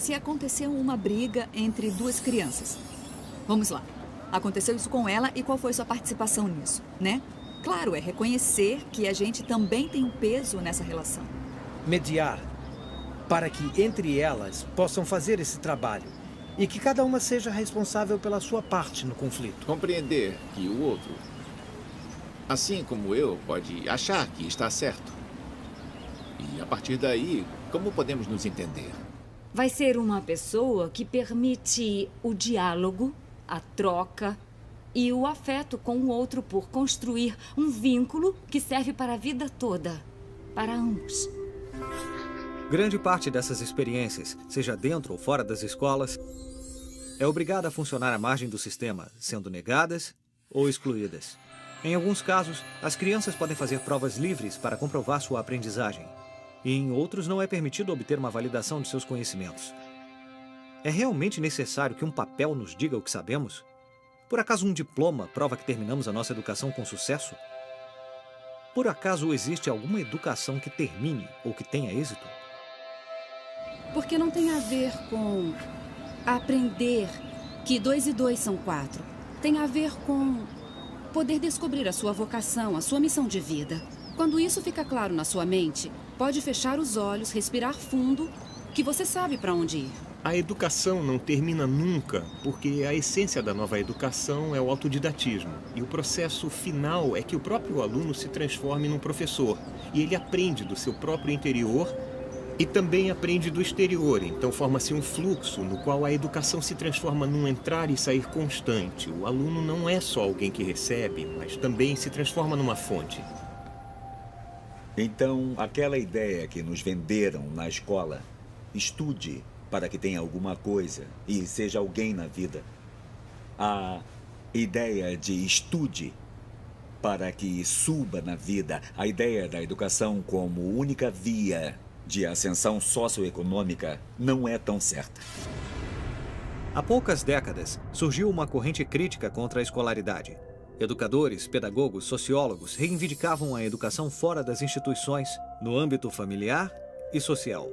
se aconteceu uma briga entre duas crianças. Vamos lá. Aconteceu isso com ela e qual foi sua participação nisso, né? Claro, é reconhecer que a gente também tem um peso nessa relação. Mediar, para que entre elas possam fazer esse trabalho e que cada uma seja responsável pela sua parte no conflito. Compreender que o outro, assim como eu, pode achar que está certo. E a partir daí, como podemos nos entender? Vai ser uma pessoa que permite o diálogo, a troca e o afeto com o outro por construir um vínculo que serve para a vida toda, para ambos. Grande parte dessas experiências, seja dentro ou fora das escolas, é obrigada a funcionar à margem do sistema, sendo negadas ou excluídas. Em alguns casos, as crianças podem fazer provas livres para comprovar sua aprendizagem, e em outros não é permitido obter uma validação de seus conhecimentos. É realmente necessário que um papel nos diga o que sabemos? Por acaso um diploma prova que terminamos a nossa educação com sucesso? Por acaso existe alguma educação que termine ou que tenha êxito? Porque não tem a ver com aprender que 2 e 2 são 4. Tem a ver com poder descobrir a sua vocação, a sua missão de vida. Quando isso fica claro na sua mente, pode fechar os olhos, respirar fundo, que você sabe para onde ir. A educação não termina nunca, porque a essência da nova educação é o autodidatismo. E o processo final é que o próprio aluno se transforme num professor. E ele aprende do seu próprio interior e também aprende do exterior. Então forma-se um fluxo no qual a educação se transforma num entrar e sair constante. O aluno não é só alguém que recebe, mas também se transforma numa fonte. Então, aquela ideia que nos venderam na escola, estude para que tenha alguma coisa e seja alguém na vida. A ideia de estude para que suba na vida, a ideia da educação como única via de ascensão socioeconômica não é tão certa. Há poucas décadas, surgiu uma corrente crítica contra a escolaridade. Educadores, pedagogos, sociólogos reivindicavam a educação fora das instituições, no âmbito familiar e social.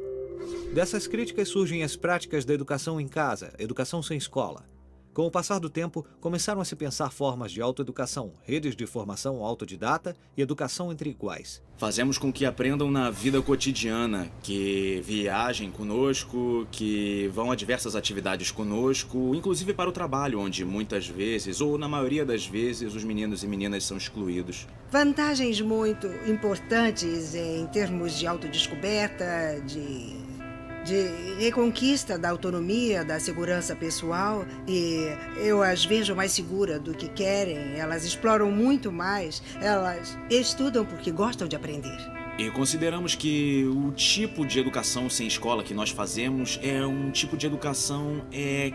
Dessas críticas surgem as práticas da educação em casa, educação sem escola. Com o passar do tempo, começaram a se pensar formas de autoeducação, redes de formação autodidata e educação entre iguais. Fazemos com que aprendam na vida cotidiana, que viajem conosco, que vão a diversas atividades conosco, inclusive para o trabalho, onde muitas vezes, ou na maioria das vezes, os meninos e meninas são excluídos. Vantagens muito importantes em termos de autodescoberta, de reconquista da autonomia, da segurança pessoal, e eu as vejo mais seguras do que querem. Elas exploram muito mais, elas estudam porque gostam de aprender. E consideramos que o tipo de educação sem escola que nós fazemos é um tipo de educação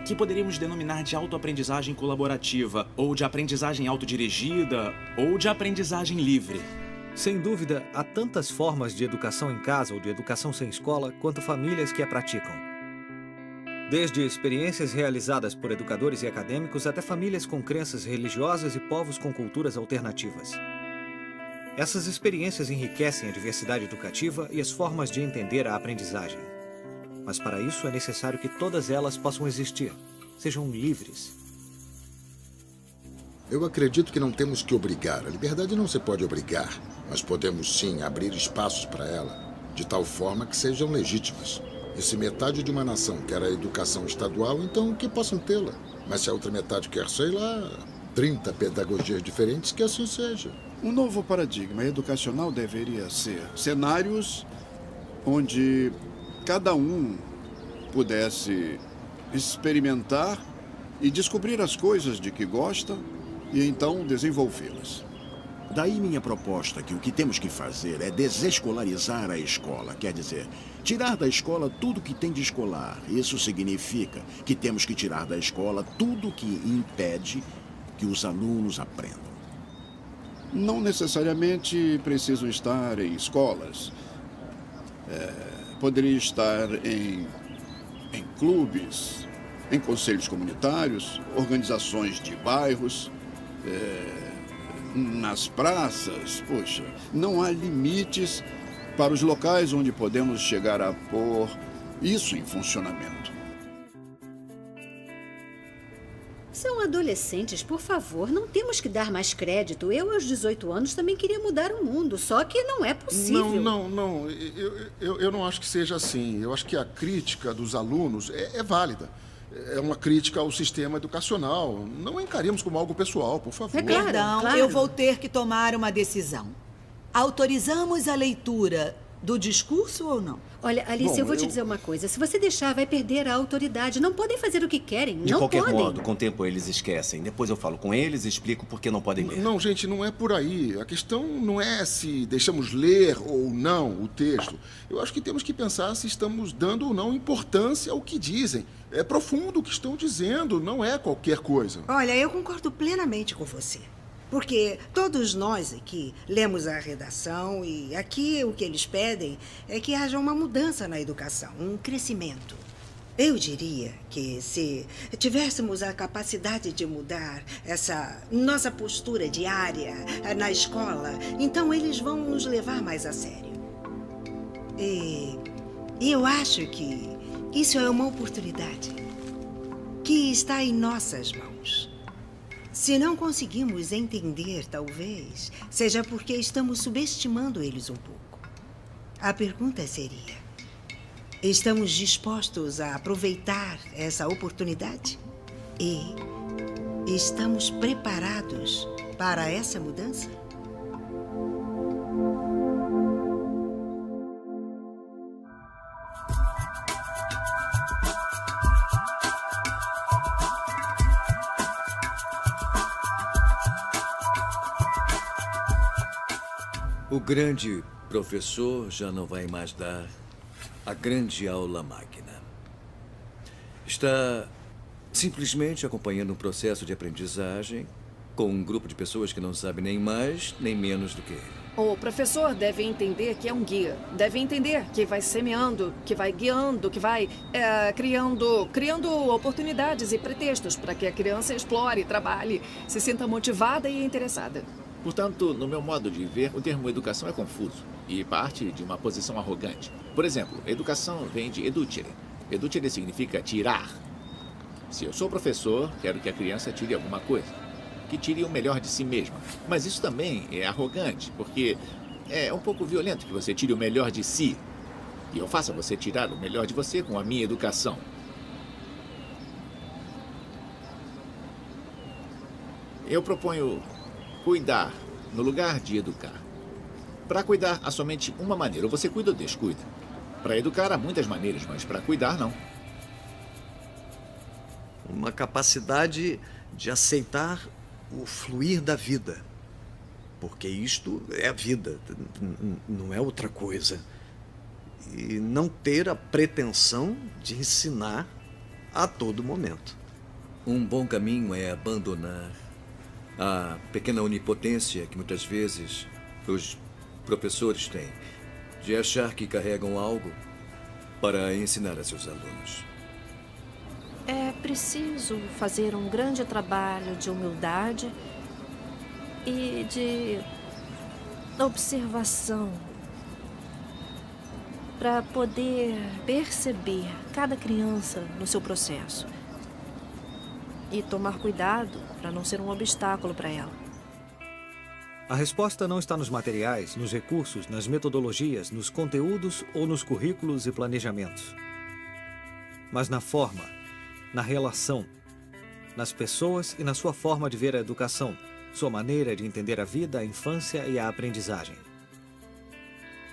que poderíamos denominar de autoaprendizagem colaborativa, ou de aprendizagem autodirigida, ou de aprendizagem livre. Sem dúvida, há tantas formas de educação em casa ou de educação sem escola quanto famílias que a praticam. Desde experiências realizadas por educadores e acadêmicos até famílias com crenças religiosas e povos com culturas alternativas. Essas experiências enriquecem a diversidade educativa e as formas de entender a aprendizagem. Mas para isso é necessário que todas elas possam existir, sejam livres. Eu acredito que não temos que obrigar. A liberdade não se pode obrigar, mas podemos sim abrir espaços para ela, de tal forma que sejam legítimas. E se metade de uma nação quer a educação estadual, então que possam tê-la. Mas se a outra metade quer, sei lá, 30 pedagogias diferentes, que assim seja. Um novo paradigma educacional deveria ser cenários onde cada um pudesse experimentar e descobrir as coisas de que gosta e então desenvolvê-las. Daí minha proposta que o que temos que fazer é desescolarizar a escola. Quer dizer, tirar da escola tudo que tem de escolar. Isso significa que temos que tirar da escola tudo que impede que os alunos aprendam. Não necessariamente precisam estar em escolas. Poderia estar em clubes, em conselhos comunitários, organizações de bairros, nas praças. Poxa, não há limites para os locais onde podemos chegar a pôr isso em funcionamento. São adolescentes, por favor, não temos que dar mais crédito. Eu, aos 18 anos, também queria mudar o mundo, só que não é possível. Não. Eu não acho que seja assim. Eu acho que a crítica dos alunos é válida. É uma crítica ao sistema educacional. Não encaremos como algo pessoal, por favor. Perdão, eu vou ter que tomar uma decisão. Autorizamos a leitura do discurso ou não? Olha, Alice, eu vou te dizer uma coisa. Se você deixar, vai perder a autoridade. Não podem fazer o que querem. De não qualquer podem. modo, com o tempo eles esquecem. Depois eu falo com eles e explico por que não podem ler. Não, gente, não é por aí. A questão não é se deixamos ler ou não o texto. Eu acho que temos que pensar se estamos dando ou não importância ao que dizem. É profundo o que estão dizendo, não é qualquer coisa. Olha, eu concordo plenamente com você. Porque todos nós aqui lemos a redação e aqui o que eles pedem é que haja uma mudança na educação, um crescimento. Eu diria que se tivéssemos a capacidade de mudar essa nossa postura diária na escola, então eles vão nos levar mais a sério. E eu acho que isso é uma oportunidade que está em nossas mãos. Se não conseguimos entender, talvez, seja porque estamos subestimando eles um pouco. A pergunta seria: estamos dispostos a aproveitar essa oportunidade? E estamos preparados para essa mudança? O grande professor já não vai mais dar a grande aula máquina. Está simplesmente acompanhando um processo de aprendizagem com um grupo de pessoas que não sabe nem mais nem menos do que ele. O professor deve entender que é um guia. Deve entender que vai semeando, que vai guiando, que vai criando oportunidades e pretextos para que a criança explore, trabalhe, se sinta motivada e interessada. Portanto, no meu modo de ver, o termo educação é confuso e parte de uma posição arrogante. Por exemplo, educação vem de educere. Educere significa tirar. Se eu sou professor, quero que a criança tire alguma coisa, que tire o melhor de si mesma. Mas isso também é arrogante, porque é um pouco violento que você tire o melhor de si. E eu faça você tirar o melhor de você com a minha educação. Eu proponho cuidar no lugar de educar. Para cuidar, há somente uma maneira. Ou você cuida ou descuida. Para educar, há muitas maneiras, mas para cuidar, não. Uma capacidade de aceitar o fluir da vida. Porque isto é a vida, não é outra coisa. E não ter a pretensão de ensinar a todo momento. Um bom caminho é abandonar a pequena onipotência que muitas vezes os professores têm de achar que carregam algo para ensinar a seus alunos. É preciso fazer um grande trabalho de humildade e de observação para poder perceber cada criança no seu processo e tomar cuidado para não ser um obstáculo para ela. A resposta não está nos materiais, nos recursos, nas metodologias, nos conteúdos ou nos currículos e planejamentos, mas na forma, na relação, nas pessoas e na sua forma de ver a educação, sua maneira de entender a vida, a infância e a aprendizagem.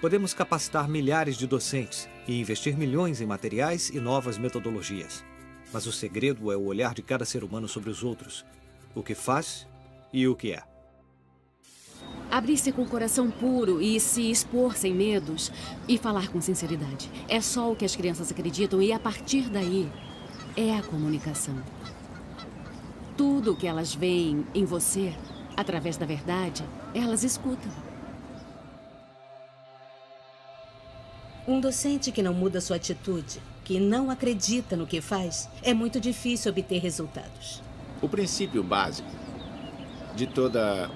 Podemos capacitar milhares de docentes e investir milhões em materiais e novas metodologias. Mas o segredo é o olhar de cada ser humano sobre os outros, o que faz e o que é. Abrir-se com o coração puro e se expor sem medos e falar com sinceridade. É só o que as crianças acreditam e a partir daí é a comunicação. Tudo o que elas veem em você, através da verdade, elas escutam. Um docente que não muda sua atitude, que não acredita no que faz, é muito difícil obter resultados. O princípio básico de toda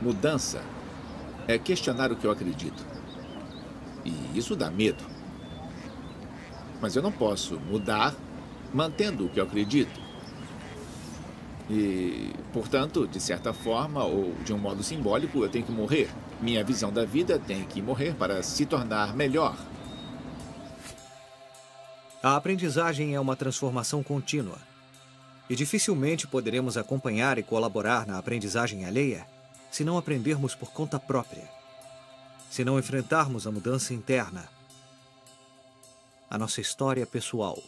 mudança é questionar o que eu acredito. E isso dá medo. Mas eu não posso mudar mantendo o que eu acredito. E, portanto, de certa forma ou de um modo simbólico, eu tenho que morrer. Minha visão da vida tem que morrer para se tornar melhor. A aprendizagem é uma transformação contínua. E dificilmente poderemos acompanhar e colaborar na aprendizagem alheia se não aprendermos por conta própria. Se não enfrentarmos a mudança interna, a nossa história pessoal,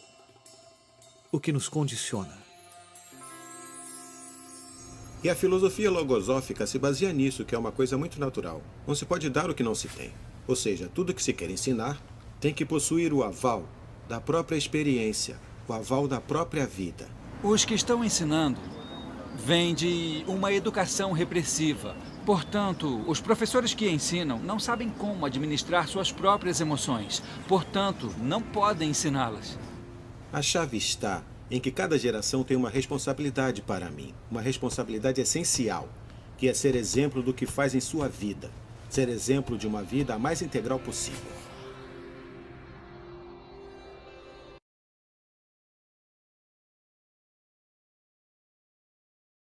o que nos condiciona. E a filosofia logosófica se baseia nisso, que é uma coisa muito natural. Não se pode dar o que não se tem. Ou seja, tudo que se quer ensinar tem que possuir o aval da própria experiência, o aval da própria vida. Os que estão ensinando vêm de uma educação repressiva. Portanto, os professores que ensinam não sabem como administrar suas próprias emoções. Portanto, não podem ensiná-las. A chave está em que cada geração tem uma responsabilidade para mim. Uma responsabilidade essencial, que é ser exemplo do que faz em sua vida. Ser exemplo de uma vida a mais integral possível.